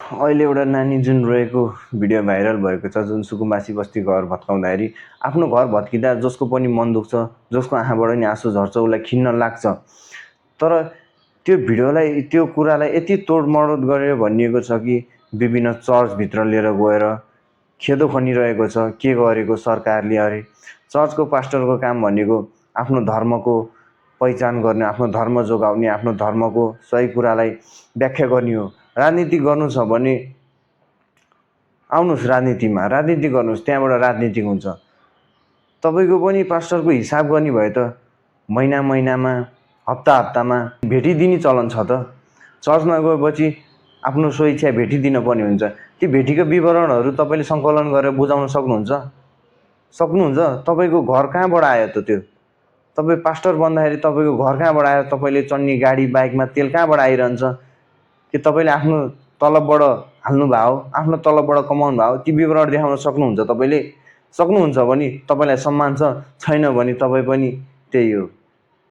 अहिले एउटा नानी जुन रहेको भिडियो भाइरल भएको छ, जुन सुकुम्बासी बस्ती घर भत्काउँदाखेरि आफ्नो घर भत्किँदा जसको पनि मन दुख्छ, जसको आँखाबाट नि आँसु झर्छ, उसलाई खिन्न लाग्छ। तर त्यो भिडियोलाई, त्यो कुरालाई यति तोडमोड गरेर भनिएको छ कि विभिन्न चर्चभित्र लिएर गएर खेदो खनिरहेको छ के गरेको सरकारले। अरे चर्चको पास्टरको काम भनेको आफ्नो धर्मको पहिचान गर्ने, आफ्नो धर्म जोगाउने, आफ्नो धर्मको सही कुरालाई व्याख्या गर्ने हो। राजनीति गर्नु छ भने आउनुहोस् राजनीतिमा, राजनीति गर्नुहोस्, त्यहाँबाट राजनीति हुन्छ। तपाईँको पनि पास्टरको हिसाब गर्ने भए त महिनामा हप्तामा भेटिदिने चलन छ त। चर्चमा गएपछि आफ्नो स्वेच्छा भेटिदिन पर्ने हुन्छ। ती भेटीको विवरणहरू तपाईँले सङ्कलन गरेर बुझाउन सक्नुहुन्छ? तपाईँको घर कहाँबाट आयो त त्यो? तपाईँ पास्टर बन्दाखेरि तपाईँको घर कहाँबाट आयो? तपाईँले चढ्ने गाडी बाइकमा तेल कहाँबाट आइरहन्छ? कि तपाईँले आफ्नो तलबबाट हाल्नुभयो, आफ्नो तलबबाट कमाउनु भयो? ती विवरण देखाउन सक्नुहुन्छ? तपाईँले सक्नुहुन्छ भने तपाईँलाई सम्मान छ, छैन भने तपाईँ पनि त्यही हो।